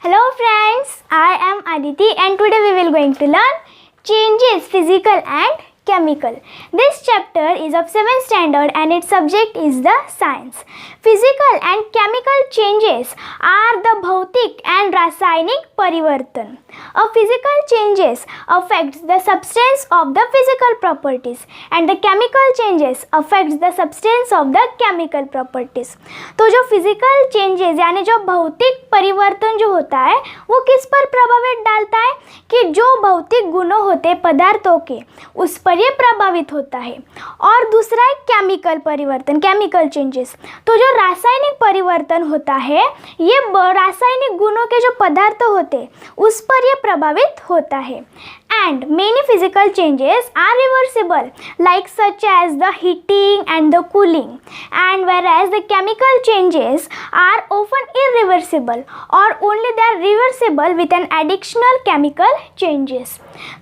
Hello friends, I am Aditi and today we will going to learn changes physical and chemical. This chapter is of 7th standard and its subject is the science. Physical and chemical changes are the bhautik and rasainik parivartan. A physical changes affects the substance of the physical properties and the chemical changes affects the substance of the chemical properties. तो जो physical changes यानी जो भौतिक परिवर्तन जो होता है वो किस पर प्रभावित डालता है कि जो भौतिक गुणों होते पदार्थों के उस पर ये प्रभावित होता है। और दूसरा है केमिकल परिवर्तन, केमिकल चेंजेस। तो जो रासायनिक परिवर्तन होता है ये रासायनिक गुणों के जो पदार्थ होते उस पर ये प्रभावित होता है। And many physical changes are reversible, like such as the heating and the cooling, and whereas the chemical changes are often irreversible or only they are reversible with an additional chemical changes.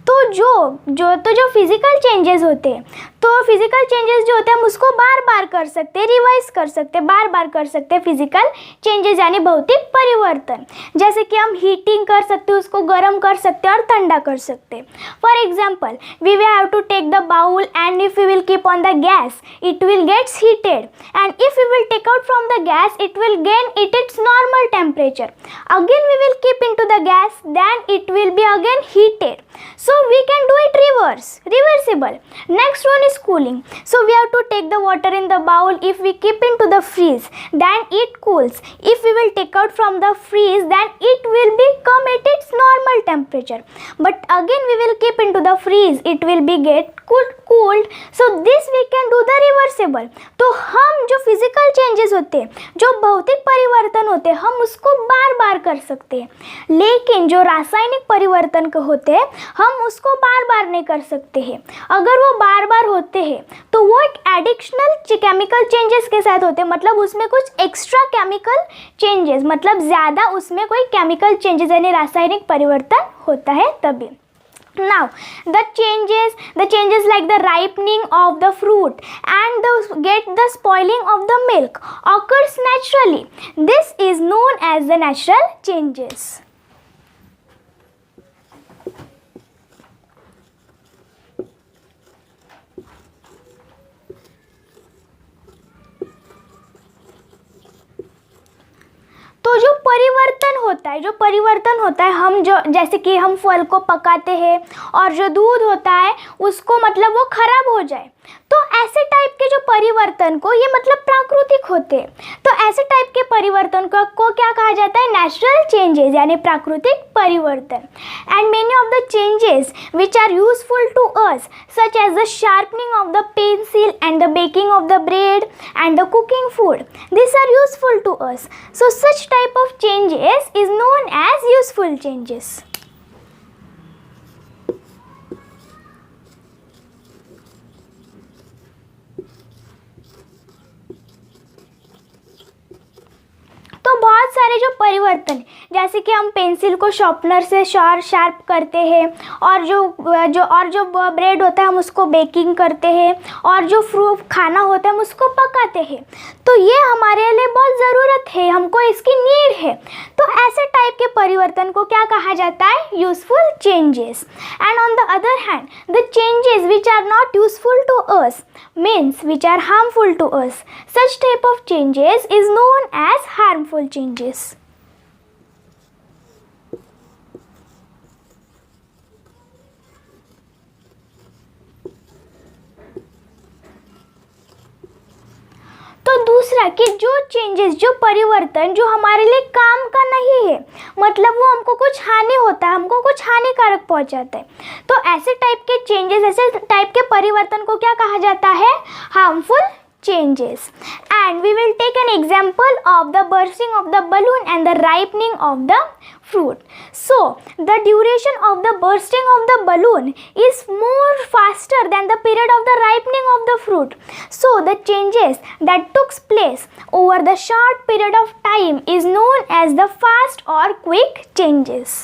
तो जो physical changes होते हैं तो physical changes जो होते हैं हम उसको बार बार कर सकते हैं, रिवाइज कर सकते हैं, बार बार कर सकते हैं फिजिकल चेंजेस यानी भौतिक परिवर्तन। जैसे कि हम हीटिंग कर सकते हैं, उसको गर्म कर सकते हैं और ठंडा कर सकते हैं। For example we will have to take the bowl and if we will keep on the gas it will gets heated and if we will take out from the gas it will gain its normal temperature. Again we will keep into the gas then it will be again heated. So we can do it reversible. Next one is cooling. So we have to take the water in the bowl. If we keep into the freeze, then it cools. If we will take out from the freeze, then it will become at its normal temperature. But again we will keep into the freeze. It will be get cooled. So this we can do the reversible. तो हम जो physical changes होते हैं, जो भौतिक परिवर्तन होते हैं, हम उसको बार बार कर सकते हैं। लेकिन जो रासायनिक परिवर्तन होते हैं हम उसको बार बार नहीं कर सकते हैं। अगर वो बार बार होते हैं तो वो एक एडिशनल केमिकल चेंजेस के साथ होते हैं, मतलब उसमें कुछ एक्स्ट्रा केमिकल चेंजेस, मतलब ज़्यादा उसमें कोई केमिकल चेंजेस यानी रासायनिक परिवर्तन होता है तभी। Now the changes like the ripening of the fruit and the spoiling of the milk occurs naturally. This is known as the natural changes. तो जो परिवर्तन होता है हम जो जैसे कि हम फल को पकाते हैं और जो दूध होता है उसको मतलब वो खराब हो जाए, तो ऐसे टाइप के जो परिवर्तन को ये मतलब प्राकृतिक होते हैं। तो ऐसे टाइप के परिवर्तन को क्या कहा जाता है? नेचुरल चेंजेस यानी प्राकृतिक परिवर्तन। And many of the changes which are useful to us such as the sharpening of the pencil and the baking of the bread and the cooking food, this are useful to us. So such type of changes is known as useful changes. तो बहुत सारे जो परिवर्तन जैसे कि हम pencil को sharpener से शार्प करते हैं और जो ब्रेड होता है हम उसको बेकिंग करते हैं और जो फ्रूट खाना होता है हम उसको पकाते हैं, तो ये हमारे लिए बहुत ज़रूरत है, हमको इसकी नीड है। तो ऐसे टाइप के परिवर्तन को क्या कहा जाता है? Useful changes. And on the other hand the changes which are not useful to us means which are harmful to us, such type of changes is known as harmful changes. तो दूसरा कि जो चेंजेस, जो परिवर्तन जो हमारे लिए काम का नहीं है, मतलब वो हमको कुछ हानि होता है, हमको कुछ हानिकारक पहुंचाता है, तो ऐसे टाइप के चेंजेस, ऐसे टाइप के परिवर्तन को क्या कहा जाता है? Harmful changes. And we will take an example of the bursting of the balloon and the ripening of the fruit. So the duration of the bursting of the balloon is more faster than the period of the ripening of the fruit. So the changes that took place over the short period of time is known as the fast or quick changes.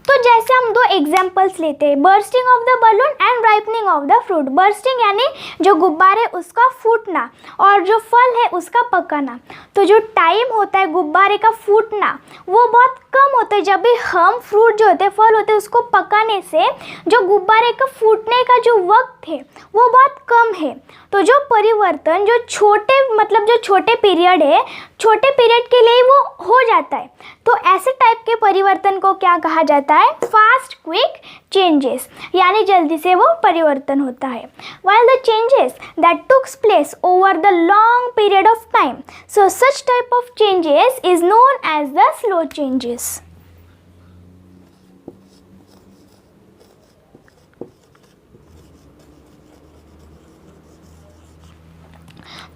तो जैसे हम दो examples लेते हैं, bursting of the balloon and ripening of the fruit. Bursting यानी जो गुब्बारे उसका फूटना, और जो फल है उसका पकाना। तो जो टाइम होता है गुब्बारे का फूटना वो बहुत कम होता है। जब भी हम फ्रूट जो होते हैं, फल होते हैं, उसको पकाने से जो गुब्बारे का फूटने का जो वक्त है वो बहुत कम है। तो जो परिवर्तन जो छोटे मतलब जो छोटे पीरियड है, छोटे पीरियड के लिए वो हो जाता है। तो ऐसे टाइप के परिवर्तन को क्या कहा जाता है? फास्ट क्विक चेंजेस, यानी जल्दी से वो परिवर्तन होता है। while the changes that took place over the long period of time, so such type of changes is known as the slow changes.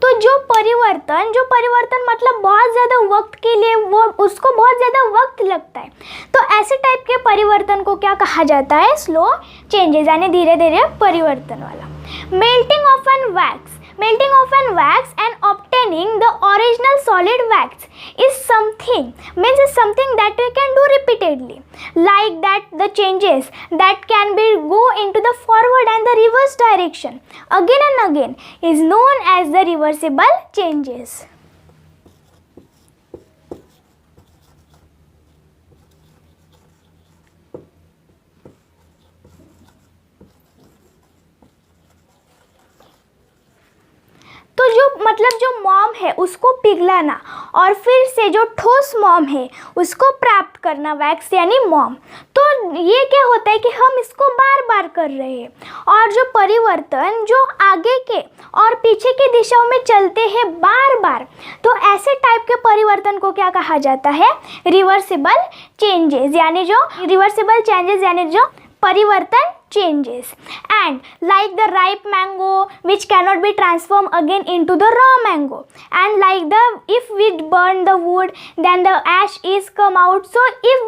तो जो परिवर्तन मतलब बहुत ज़्यादा वक्त के लिए वो उसको बहुत ज़्यादा वक्त लगता है। तो ऐसे टाइप के परिवर्तन को क्या कहा जाता है? स्लो चेंजेस, यानी धीरे धीरे परिवर्तन वाला। Melting of an wax and obtaining the original solid wax is something that we can do repeatedly, like that the changes that can be go into the forward and the reverse direction again and again is known as the reversible changes. तो जो mom है उसको पिघलाना और फिर से जो ठोस mom है उसको प्राप्त करना, वैक्स यानी मॉम। तो ये क्या होता है कि हम इसको बार बार कर रहे हैं, और जो परिवर्तन जो आगे के और पीछे की दिशाओं में चलते हैं बार बार, तो ऐसे टाइप के परिवर्तन को क्या कहा जाता है? रिवर्सिबल चेंजेस, यानी जो परिवर्तन changes. And like the ripe mango which cannot be transformed again into the raw mango, and like if we burn the wood then the ash is come out, so if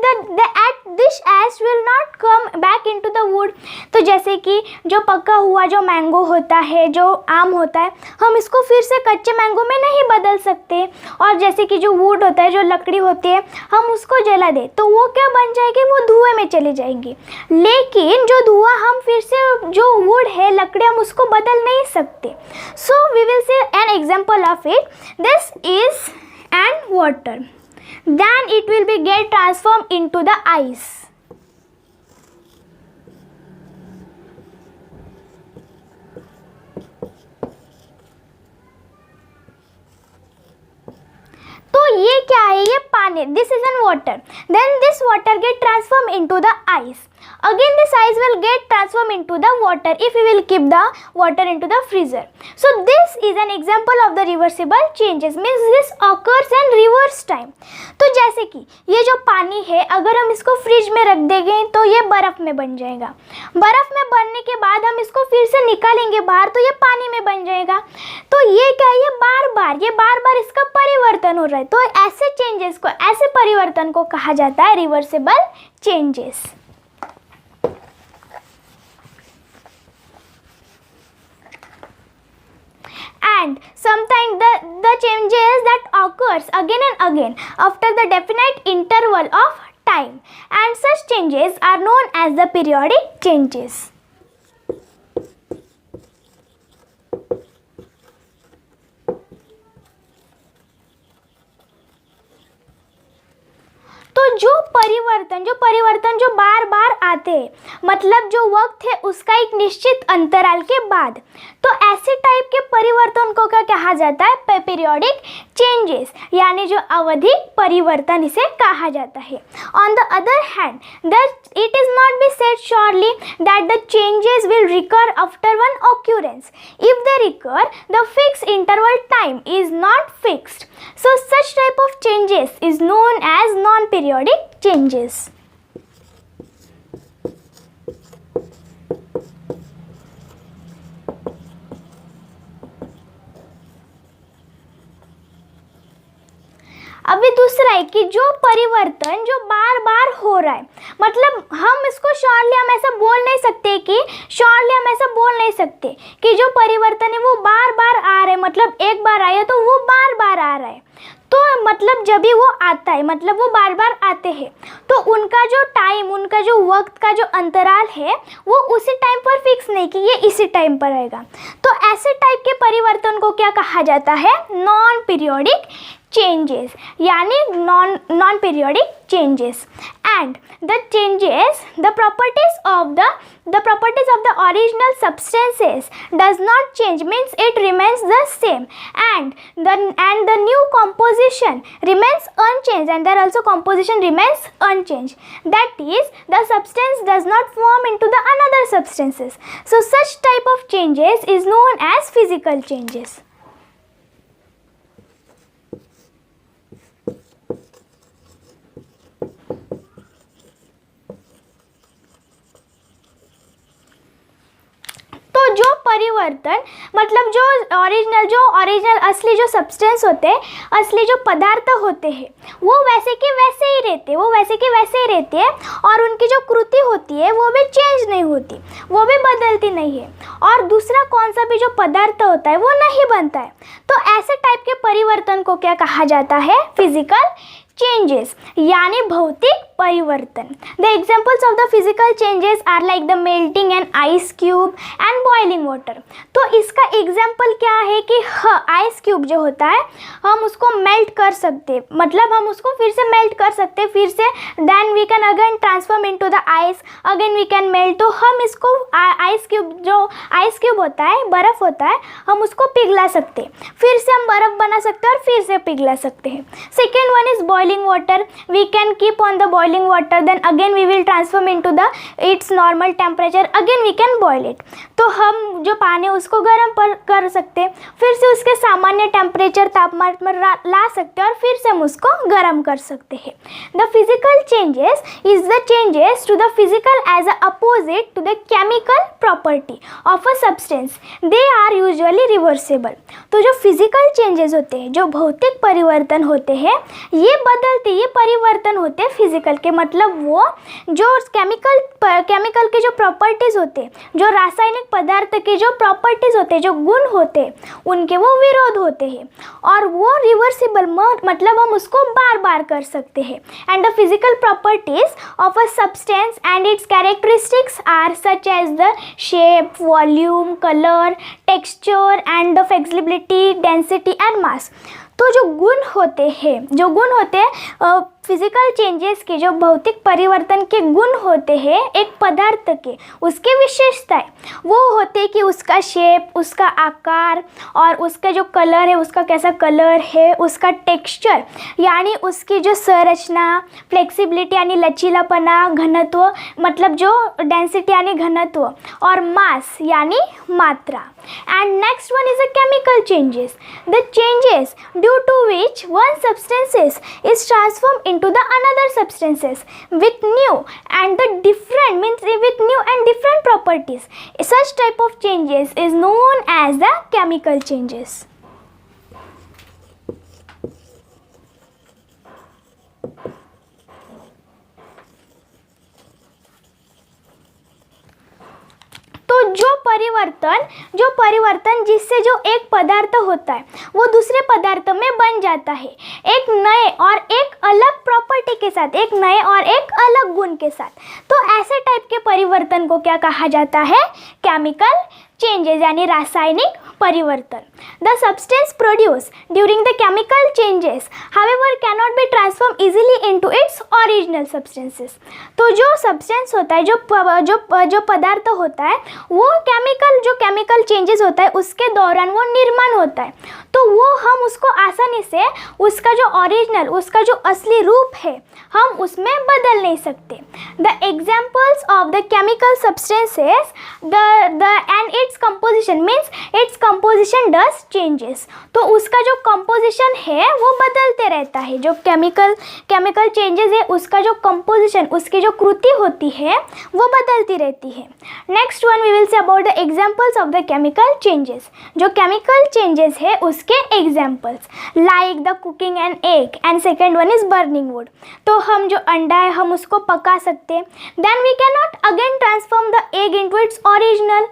this ash will not come back into the wood. तो जैसे कि जो पका हुआ जो mango होता है, जो आम होता है, हम इसको फिर से कच्चे मैंगो में नहीं बदल सकते। और जैसे कि जो वुड होता है, जो लकड़ी होती है, हम उसको जला दें तो वो क्या बन जाएगी? वो धुएं में चली जाएगी। लेकिन जो धुआं हम फिर से जो वुड है, लकड़ी, हम उसको बदल नहीं सकते। So we will say an example of it, this is and water, then it will be get transform into the ice. तो ये क्या है? ये पानी, this is an water, then this water get transform into the ice. Again this ice will get transformed into the water if we will keep the water into the freezer. So this is an example of the reversible changes, means this occurs in reverse time. तो जैसे कि ये जो पानी है, अगर हम इसको फ्रिज में रख देंगे तो ये बर्फ़ में बन जाएगा। बर्फ़ में बनने के बाद हम इसको फिर से निकालेंगे बाहर तो ये पानी में बन जाएगा। तो ये क्या है? ये बार बार इसका परिवर्तन हो रहा है। तो ऐसे चेंजेस को, ऐसे परिवर्तन को कहा जाता है reversible changes. And sometimes the changes that occurs again and again after the definite interval of time, and such changes are known as the periodic changes. तो जो परिवर्तन जो बार बार आते हैं, मतलब जो वक्त है उसका एक निश्चित अंतराल के बाद, तो ऐसे टाइप के परिवर्तन को क्या कहा जाता है? पीरियोडिक चेंजेस, यानी जो आवधिक परिवर्तन इसे कहा जाता है। On the other hand, it is not be said surely that the changes will recur after one occurrence. If they recur, the fixed interval time is not fixed. So such type of changes is known as non-periodic changes. अभी दूसरा है कि जो परिवर्तन जो बार बार हो रहा है, मतलब हम इसको श्योरली हम ऐसा बोल नहीं सकते कि जो परिवर्तन है वो बार बार आ रहा है, मतलब एक बार आया तो वो बार बार आ रहा है। तो मतलब जब भी वो आता है, मतलब वो बार बार आते हैं, तो उनका जो टाइम, उनका जो वक्त का जो अंतराल है वो उसी टाइम पर फिक्स नहीं कि ये इसी टाइम पर आएगा। तो ऐसे टाइप के परिवर्तन को क्या कहा जाता है? नॉन पीरियोडिक changes, यानी non periodic changes. And the changes, the properties of the original substances does not change, means it remains the same, and the new composition remains unchanged, and there also composition remains unchanged. That is, the substance does not form into the another substances. So such type of changes is known as physical changes. तो जो परिवर्तन, मतलब जो original असली जो substance होते हैं, असली जो पदार्थ होते हैं, वो वैसे के वैसे ही रहते हैं, और उनकी जो कृति होती है वो भी चेंज नहीं होती, वो भी बदलती नहीं है, और दूसरा कौन सा भी जो पदार्थ होता है वो नहीं बनता है। तो ऐसे टाइप के परिवर्तन को क्या कहा जाता है? फिजिकल changes, यानी भौतिक परिवर्तन. The examples of the physical changes are like the melting an ice cube and boiling water. तो इसका एग्जाम्पल क्या है कि आइस क्यूब जो होता है हम उसको मेल्ट कर सकते, मतलब हम उसको फिर से मेल्ट कर सकते, फिर से then we can again transform into the ice, again we can melt. तो हम इसको आइस क्यूब, जो आइस क्यूब होता है, बर्फ़ होता है, हम उसको पिघला सकते, फिर से हम बर्फ़ बना सकते हैं और फिर से पिघला सकते हैं. Second one is boiling water. We can keep on the boiling water, then again we will transform into the its normal temperature, again we can boil it. तो हम जो पानी है उसको गर्म पर कर सकते, फिर से उसके सामान्य टेम्परेचर, तापमान पर ला सकते और फिर से हम उसको गर्म कर सकते हैं. The physical changes is the changes to the physical as a opposite to the chemical property of a substance. They are usually reversible. तो जो फिजिकल चेंजेस होते हैं, जो भौतिक परिवर्तन होते हैं, ये परिवर्तन होते हैं फिजिकल के, मतलब वो जो केमिकल के जो प्रॉपर्टीज होते हैं, जो रासायनिक पदार्थ के जो प्रॉपर्टीज होते हैं, जो गुण होते हैं, उनके वो विरोध होते हैं, और वो रिवर्सिबल, मतलब हम उसको बार बार कर सकते हैं. And the physical properties of a substance and its characteristics are such as the shape, volume, colour, texture and the flexibility, density and mass. तो जो गुण होते हैं फिजिकल चेंजेस के, जो भौतिक परिवर्तन के गुण होते हैं एक पदार्थ के, उसकी विशेषताएं वो होते हैं कि उसका शेप, उसका आकार, और उसका जो कलर है, उसका कैसा कलर है, उसका टेक्सचर यानी उसकी जो संरचना, फ्लेक्सिबिलिटी यानी लचीलापना, घनत्व मतलब जो डेंसिटी यानी घनत्व, और मास यानी मात्रा. And next one is a chemical changes, the changes due to which one substances is transform into the another substances with new and the different, means with new and different properties. Such type of changes is known as the chemical changes. तो जो परिवर्तन जिससे जो एक पदार्थ होता है वो दूसरे पदार्थ में बन जाता है, एक नए और एक अलग प्रॉपर्टी के साथ, एक नए और एक अलग गुण के साथ. तो ऐसे टाइप के परिवर्तन को क्या कहा जाता है? केमिकल चेंजेस, यानी रासायनिक परिवर्तन. The substance produce during the chemical changes however cannot be transform easily into its original substances. तो जो सब्सटेंस होता है, जो पदार्थ होता है, वो केमिकल चेंजेस होता है उसके दौरान वो निर्माण होता है, तो वो हम उसको आसानी से उसका जो ओरिजिनल, उसका जो असली रूप है, हम उसमें बदल नहीं सकते. The examples of the chemical substances and its composition, means its composition does changes. तो उसका जो कंपोजिशन है वो बदलते रहता है. जो केमिकल चेंजेस है उसका जो कंपोजिशन, उसकी जो कृति होती है वो बदलती रहती है. Next one we will say about the examples of the chemical changes. जो केमिकल चेंजेस है उसके examples like the cooking an egg, and second one is burning wood. तो हम जो अंडा है हम उसको पका सकते हैं, then we can not again transform the egg into its original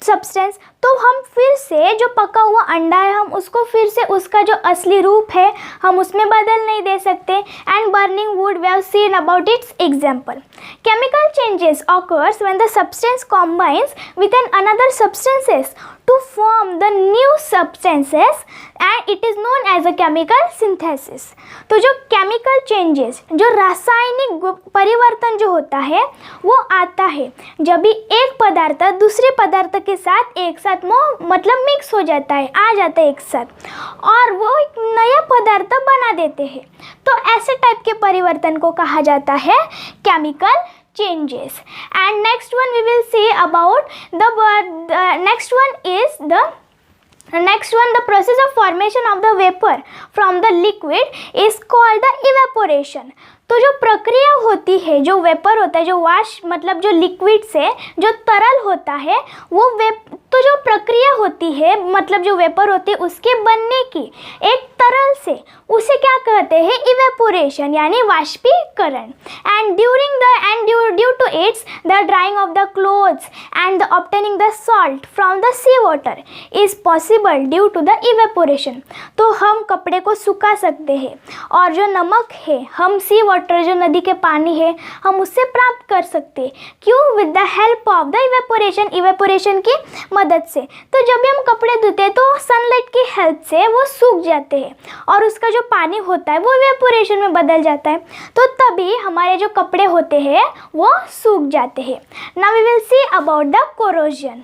substance. तो हम फिर से जो पका हुआ अंडा है हम उसको फिर से उसका जो असली रूप है हम उसमें बदल नहीं दे सकते. And burning wood we have seen about its example. Chemical changes occurs when the substance combines with another substances to form the new substances and it is known as a chemical synthesis. तो जो chemical changes, जो रासायनिक परिवर्तन जो होता है वो आता है जब भी एक पदार्थ दूसरे पदार्थ के साथ एक साथ मतलब मिक्स हो जाता है, आ जाता है एक साथ और वो एक नया पदार्थ बना देते हैं. तो ऐसे टाइप के परिवर्तन को कहा जाता है chemical changes. And next one we will see about the the process of formation of the vapor from the liquid is called the evaporation. तो जो प्रक्रिया होती है, जो वेपर होता है, जो वाश मतलब जो लिक्विड से जो तरल होता है वो तो जो प्रक्रिया होती है मतलब जो वेपर होती है उसके बनने की एक तरल से उसे क्या कहते हैं इवेपोरेशन यानी वाष्पीकरण. And due to its the drying of the clothes and the obtaining the salt from the sea water is possible due to the evaporation. तो हम कपड़े को सुखा सकते हैं और जो नमक है हम सी वाटर जो नदी के पानी है हम उससे प्राप्त कर सकते हैं. क्यों? With the help of the evaporation की मदद से. तो जब भी हम कपड़े धोते हैं तो सनलाइट की हेल्प से वो सूख जाते हैं और उसका जो पानी होता है वो इवेपोरेशन में बदल जाता है. तो तभी हमारे जो कपड़े होते हैं वो सूख जाते हैं. Now we will see about the corrosion.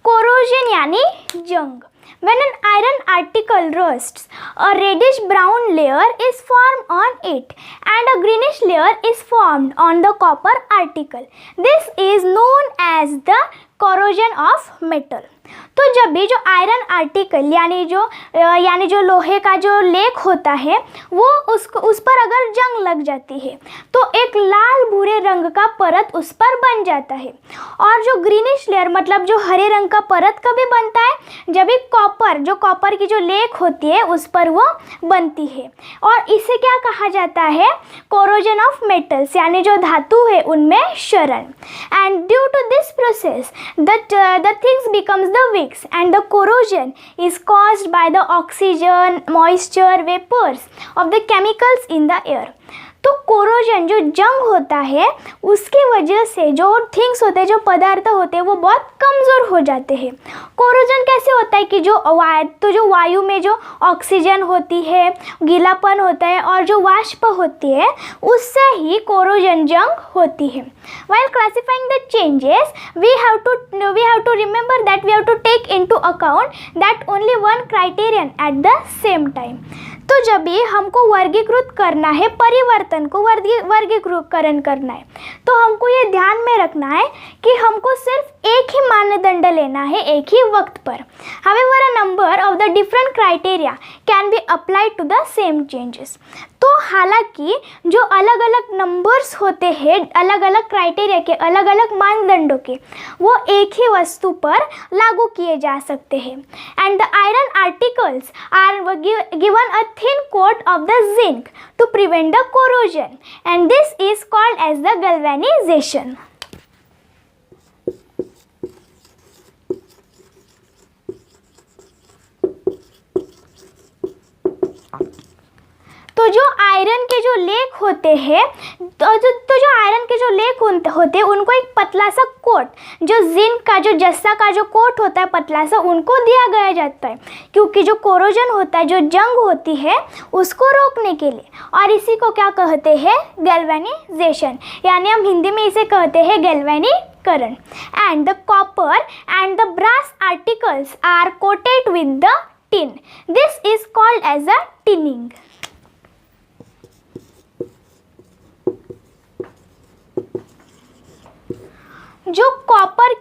Corrosion यानी जंग. When an iron article rusts, a reddish brown layer is formed on it and a greenish layer is formed on the copper article. This is known as the corrosion of metal. तो जब भी जो iron article यानी जो लोहे का जो लेख होता है वो उस पर अगर जंग लग जाती है तो एक लाल भूरे रंग का परत उस पर बन जाता है. और जो ग्रीनिश लेयर मतलब जो हरे रंग का परत कभी बनता है जब भी कॉपर की जो लेख होती है उस पर वो बनती है. और इसे क्या कहा जाता है कोरोजन ऑफ मेटल्स यानी जो धातु है उनमें क्षरण. And due to this process the things becomes the wicks and the corrosion is caused by the oxygen, moisture, vapors of the chemicals in the air. तो कोरोजन जो जंग होता है उसकी वजह से जो थिंग्स होते हैं जो पदार्थ होते हैं वो बहुत कमज़ोर हो जाते हैं. कोरोजन कैसे होता है कि जो वायु में जो ऑक्सीजन होती है गीलापन होता है और जो वाष्प होती है उससे ही कोरोजन जंग होती है. While classifying the changes we have to remember that we have to take into account that only one criterion at the same time. तो जब भी हमको वर्गीकृत करना है परिवर्तन को वर्गीकरण करना है तो हमको ये ध्यान में रखना है कि हमको सिर्फ एक ही मानदंड लेना है एक ही वक्त पर. However, a number of the different criteria can be applied to the same changes. तो हालांकि जो अलग अलग नंबर्स होते हैं अलग अलग क्राइटेरिया के अलग अलग मानदंडों के वो एक ही वस्तु पर लागू किए जा सकते हैं. And the iron articles are given a thin coat of the zinc to prevent the corrosion and this is called as the galvanisation. तो जो आयरन के जो लेख होते हैं जो आयरन के जो लेख होते हैं उनको एक पतला सा कोट जो जिंक का जो जस्ता का जो कोट होता है पतला सा उनको दिया गया जाता है क्योंकि जो कोरोजन होता है जो जंग होती है उसको रोकने के लिए. और इसी को क्या कहते हैं गैल्वेनाइजेशन यानी हम हिंदी में इसे कहते हैं गैल्वेनीकरण. And the copper and the brass articles are coated with the tin. This is called as a tinning. जो कॉपर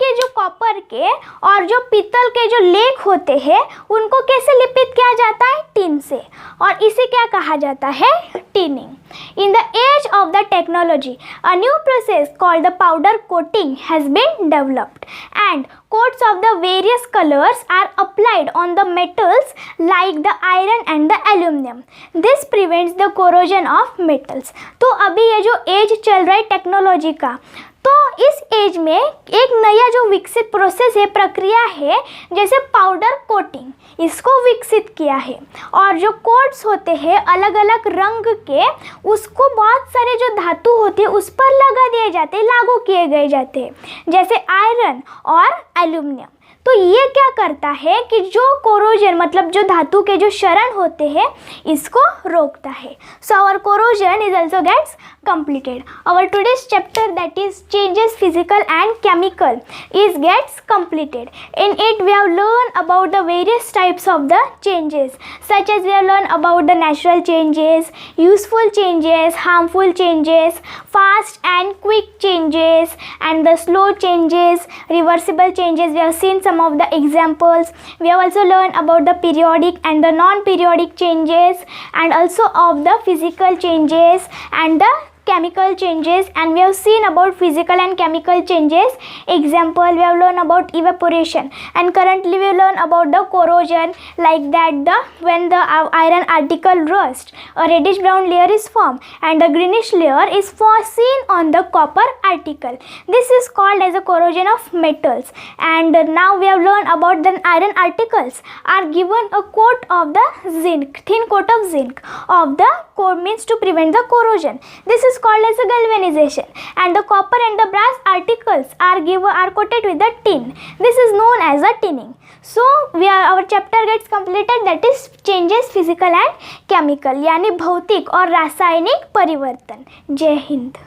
के और जो पीतल के जो लेख होते हैं उनको कैसे लेपित किया जाता है टिन से और इसे क्या कहा जाता है tinning. In the age of the technology, a new process called the powder coating has been developed, and coats of the various colors are applied on the metals like the iron and the aluminum. This prevents the corrosion of metals. तो अभी ये जो as चल रहा है technology का, तो इस एज में एक नया जो विकसित प्रोसेस है, प्रक्रिया है, जैसे पाउडर कोटिंग, इसको विकसित किया है। और जो कोट्स होते हैं अलग अलग रंग के, उसको बहुत सारे जो धातु होते हैं उस पर लगा दिए जाते हैं, लागू किए गए जाते हैं, जैसे आयरन और एल्यूमिनियम। तो ये क्या करता है कि जो कोरोजन मतलब जो धातु के जो क्षरण होते हैं इसको रोकता है। So our corrosion is also gets completed. Our today's chapter, that is changes physical and chemical, is gets completed. In it we have learned about the various types of the changes, such as we have learned about the natural changes, useful changes, harmful changes, fast and quick changes, and the slow changes, reversible changes. We have seen some of the examples. We have also learned about the periodic and the non-periodic changes, and also of the physical changes and the chemical changes, and we have seen about physical and chemical changes. Example, we have learned about evaporation, and currently we learn about the corrosion, like that when the iron article rust, a reddish brown layer is formed and a greenish layer is seen on the copper article. This is called as a corrosion of metals. And now we have learned about the iron articles are given a coat of the zinc, thin coat of zinc of the core, means to prevent the corrosion. This is called as a galvanization. And the copper and the brass articles are coated with the tin. This is known as a tinning. So our chapter gets completed, that is changes physical and chemical, यानी भौतिक और रासायनिक परिवर्तन। जय हिंद।